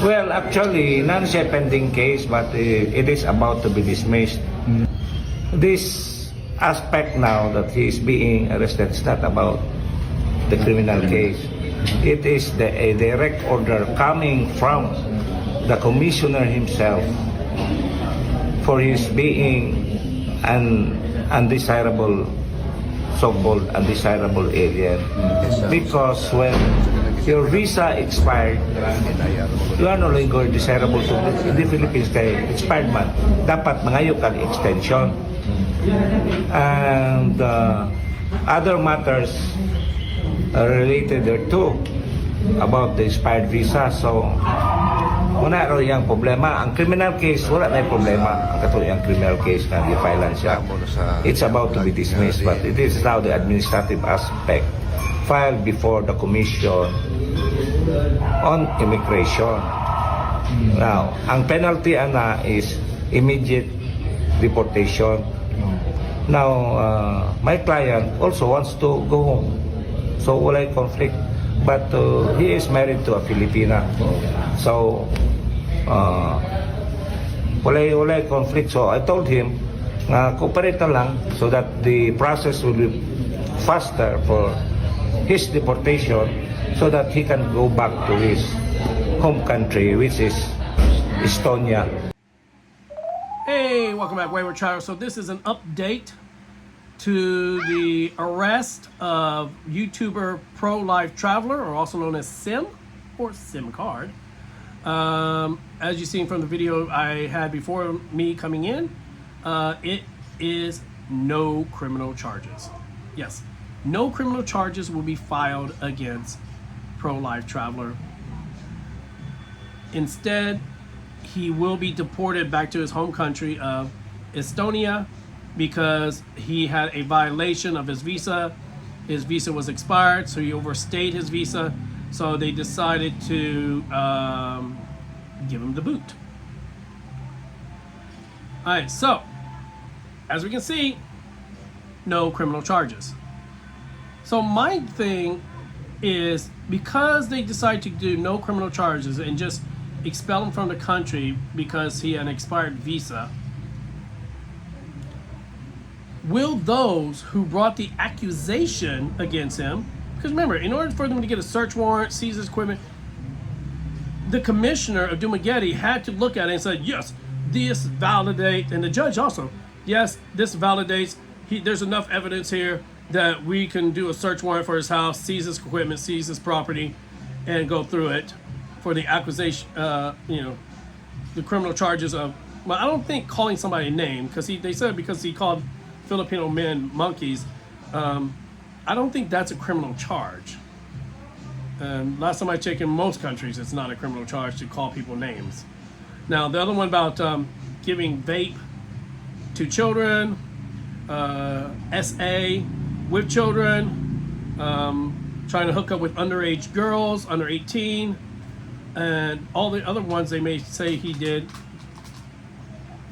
Well, actually, not a pending case, but it is about to be dismissed. This aspect now that he is being arrested is not about the criminal case. It is a direct order coming from the commissioner himself for his being an undesirable, so-called undesirable alien. Because when your visa expired, you are no longer desirable to in the Philippines kay expired man. Dapat mangayo ka ng extension. And other matters related thereto about the expired visa. So, wala ro yung problema. Ang criminal case, wala na yung problema. Ang katulad yung criminal case na di-filean siya. It's about to be dismissed, but it is now the administrative aspect filed before the Commission on Immigration. Now, ang penalty ana is immediate deportation. Now, my client also wants to go home. So, wala yung conflict. But he is married to a Filipina. So, wala yung conflict. So, I told him, cooperate na lang so that the process will be faster for his deportation so that he can go back to his home country, which is Estonia. Hey, welcome back, Wayward Traveler. So this is an update to the arrest of YouTuber ProLife Traveler, or also known as SIM, or SIM card. As you've seen from the video I had before me coming in, it is no criminal charges. Yes, no criminal charges will be filed against ProLife Traveler. Instead, he will be deported back to his home country of Estonia because he had a violation of his visa. His visa was expired, so he overstayed his visa. So they decided to give him the boot. All right, so as we can see, no criminal charges. So my thing is, because they decided to do no criminal charges and just expel him from the country because he had an expired visa, will those who brought the accusation against him, because remember, in order for them to get a search warrant, seize his equipment, the commissioner of Dumaguete had to look at it and say, yes, this validates, and the judge also, yes, this validates, there's enough evidence here that we can do a search warrant for his house, seize his equipment, seize his property, and go through it for the accusation, the criminal charges of, well, I don't think calling somebody a name, because they said because he called Filipino men monkeys. I don't think that's a criminal charge. And last time I checked, in most countries, it's not a criminal charge to call people names. Now, the other one about giving vape to children, SA with children, trying to hook up with underage girls, under 18, and all the other ones they may say he did,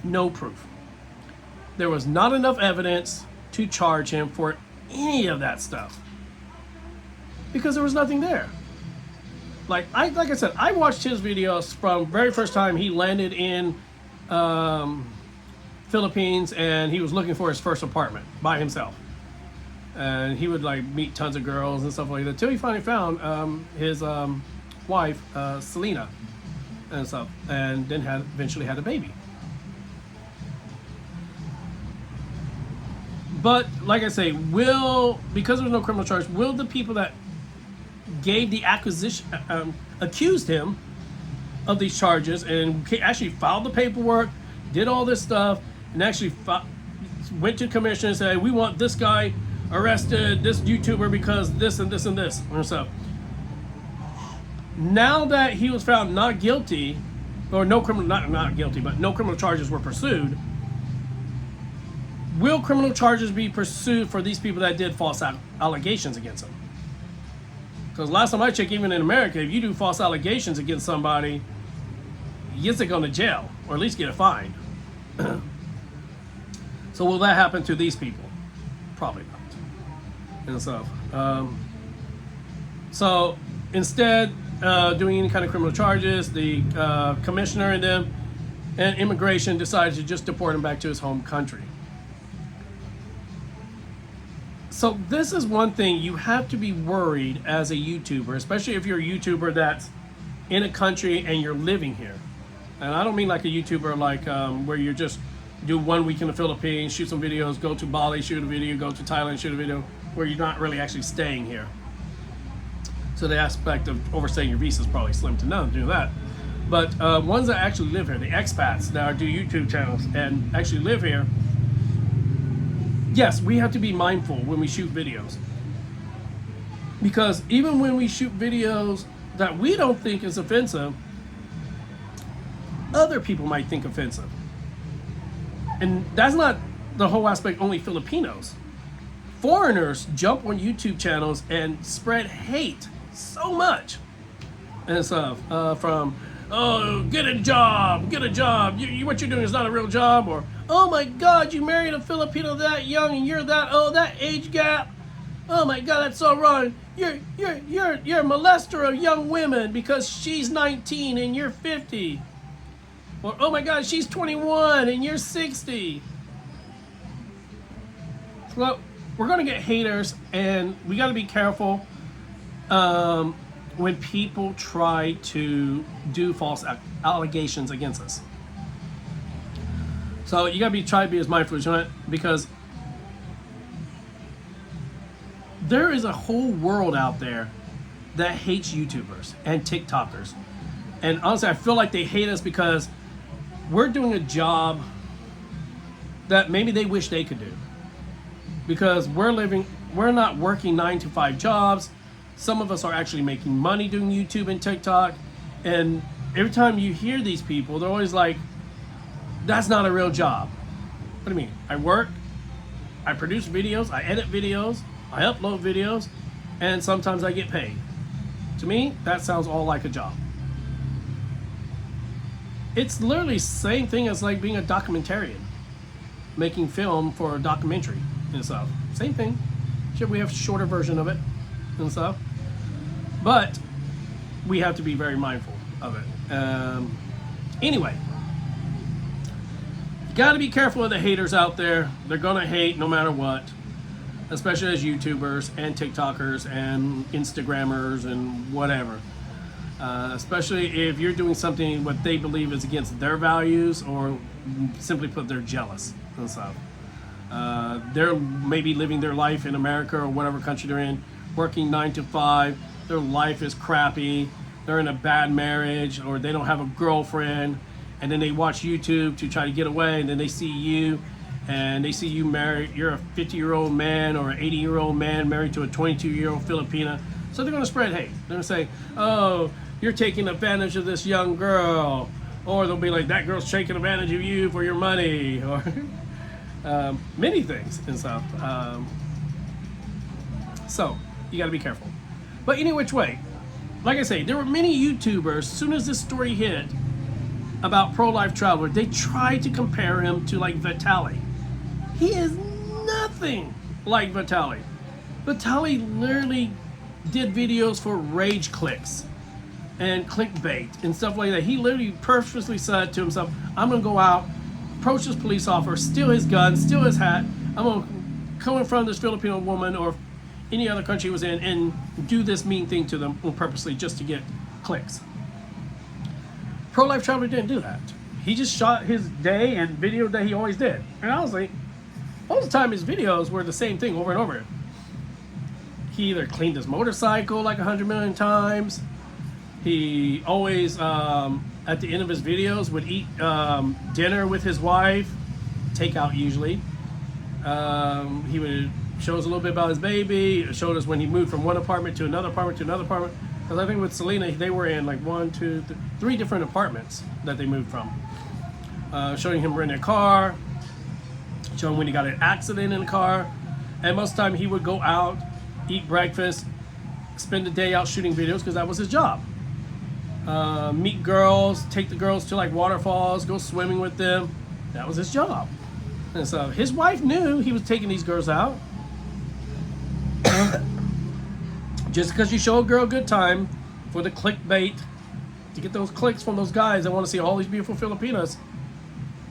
no proof. There was not enough evidence to charge him for any of that stuff because there was nothing there. Like I said, I watched his videos from very first time he landed in Philippines, and he was looking for his first apartment by himself, and he would like meet tons of girls and stuff like that till he finally found his wife Selena and stuff, and then eventually had a baby. But like I say, because there's no criminal charge, will the people that gave the accused him of these charges and actually filed the paperwork, did all this stuff, and actually went to commission and said, we want this guy arrested, this YouTuber, because this and this and this and stuff. Now that he was found not guilty, or no criminal, not guilty, but no criminal charges were pursued, will criminal charges be pursued for these people that did false allegations against him? Because last time I checked, even in America, if you do false allegations against somebody, you get going to jail, or at least get a fine. So will that happen to these people? Probably not. And stuff. So instead, doing any kind of criminal charges. The commissioner and immigration decided to just deport him back to his home country. So this is one thing you have to be worried as a YouTuber, especially if you're a YouTuber that's in a country and you're living here. And I don't mean like a YouTuber like where you just do 1 week in the Philippines, shoot some videos, go to Bali, shoot a video, go to Thailand, shoot a video, where you're not really actually staying here. So the aspect of overstaying your visa is probably slim to none to do that. But ones that actually live here, the expats that do YouTube channels and actually live here, yes, we have to be mindful when we shoot videos. Because even when we shoot videos that we don't think is offensive, other people might think offensive. And that's not the whole aspect, only Filipinos. Foreigners jump on YouTube channels and spread hate so much and stuff from, oh, get a job, what you're doing is not a real job, or oh my God, you married a Filipino that young and you're that age gap, oh my God, that's so wrong, you're a molester of young women because she's 19 and you're 50, or oh my God, she's 21 and you're 60. Well, we're gonna get haters, and we got to be careful when people try to do false allegations against us. So you got to try to be as mindful as you want, because there is a whole world out there that hates YouTubers and TikTokers. And honestly, I feel like they hate us because we're doing a job that maybe they wish they could do. Because we're not working 9-to-5 jobs. Some of us are actually making money doing YouTube and TikTok. And every time you hear these people, they're always like, that's not a real job. What do you mean? I work, I produce videos, I edit videos, I upload videos, and sometimes I get paid. To me, that sounds all like a job. It's literally the same thing as like being a documentarian, making film for a documentary and stuff. Same thing. Sure, we have a shorter version of it and stuff, but we have to be very mindful of it. Anyway, you got to be careful of the haters out there. They're gonna hate no matter what, especially as YouTubers and TikTokers and Instagrammers and whatever. Especially if you're doing something what they believe is against their values, or simply put, they're jealous and stuff. They're maybe living their life in America or whatever country they're in, working 9-to-5. Their life is crappy. They're in a bad marriage, or they don't have a girlfriend, and then they watch YouTube to try to get away, and then they see you, and they see you married. You're a 50-year-old man or an 80-year-old man married to a 22-year-old Filipina. So they're going to spread hate. They're going to say, oh, you're taking advantage of this young girl. Or they'll be like, that girl's taking advantage of you for your money. Or many things and stuff. So you got to be careful. But any which way, like I say, there were many YouTubers, as soon as this story hit about ProLife Traveler, they tried to compare him to like Vitaly. He is nothing like Vitaly. Vitaly literally did videos for rage clicks and clickbait and stuff like that. He literally purposely said to himself, I'm gonna go out, approach this police officer, steal his gun, steal his hat, I'm gonna come in front of this Filipino woman or any other country he was in and do this mean thing to them purposely just to get clicks. ProLife Traveler didn't do that. He just shot his day and video that he always did. And honestly, most of the time his videos were the same thing over and over. He either cleaned his motorcycle like 100 million times. He always, at the end of his videos, would eat dinner with his wife, takeout usually. He would show us a little bit about his baby, showed us when he moved from one apartment to another apartment to another apartment. Because I think with Selena, they were in like 1, 2, 3 different apartments that they moved from. Showing him renting a car, showing when he got in an accident in the car. And most of the time he would go out, eat breakfast, spend the day out shooting videos because that was his job. Meet girls, take the girls to like waterfalls, go swimming with them. That was his job. And so his wife knew he was taking these girls out. Just because you show a girl a good time for the clickbait, to get those clicks from those guys that want to see all these beautiful Filipinas,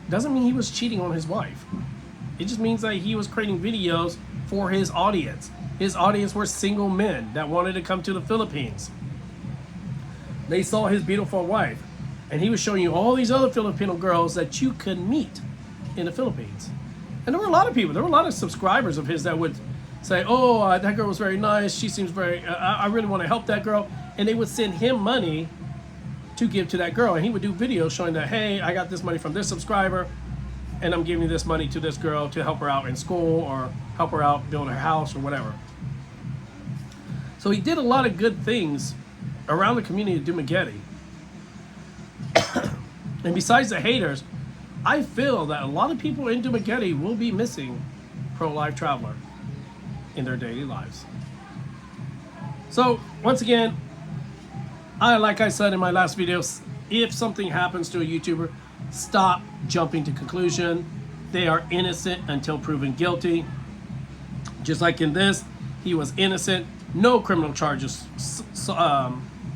doesn't mean he was cheating on his wife. It just means that he was creating videos for his audience. His audience were single men that wanted to come to the Philippines. They saw his beautiful wife, and he was showing you all these other Filipino girls that you could meet in the Philippines. And there were a lot of people, there were a lot of subscribers of his that would say, oh, that girl was very nice, she seems very, I really want to help that girl. And they would send him money to give to that girl. And he would do videos showing that, hey, I got this money from this subscriber, and I'm giving this money to this girl to help her out in school or help her out build her house or whatever. So he did a lot of good things around the community of Dumaguete. And besides the haters, I feel that a lot of people in Dumaguete will be missing ProLife Traveler in their daily lives. So once again, like I said in my last videos, if something happens to a YouTuber, stop jumping to conclusion. They are innocent until proven guilty. Just like in this, he was innocent. No criminal charges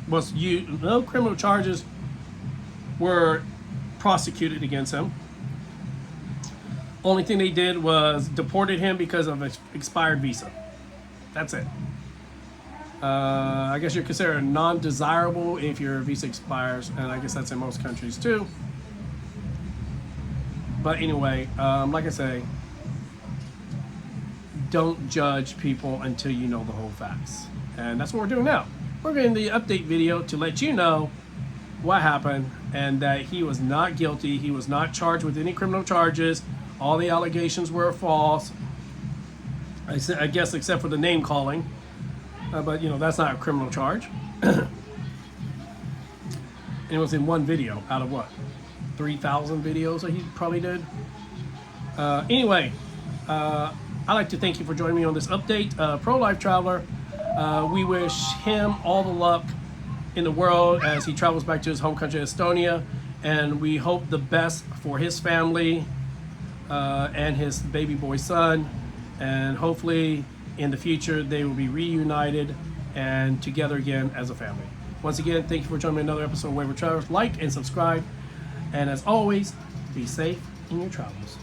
no criminal charges were prosecuted against him. Only thing they did was deported him because of an expired visa. That's it. I guess you're considered non-desirable if your visa expires, and I guess that's in most countries too. But anyway, like I say, don't judge people until you know the whole facts. And that's what we're doing now. We're getting the update video to let you know what happened and that he was not guilty. He was not charged with any criminal charges. All the allegations were false. I guess except for the name calling. But you know, that's not a criminal charge. And it was in one video out of what? 3,000 videos that he probably did. Anyway, I'd like to thank you for joining me on this update. ProLife Traveler, we wish him all the luck in the world as he travels back to his home country, Estonia. And we hope the best for his family and his baby boy son. And hopefully in the future they will be reunited and together again as a family. Once again, thank you for joining me in another episode of Wayward Travelers. Like and subscribe. And as always, be safe in your travels.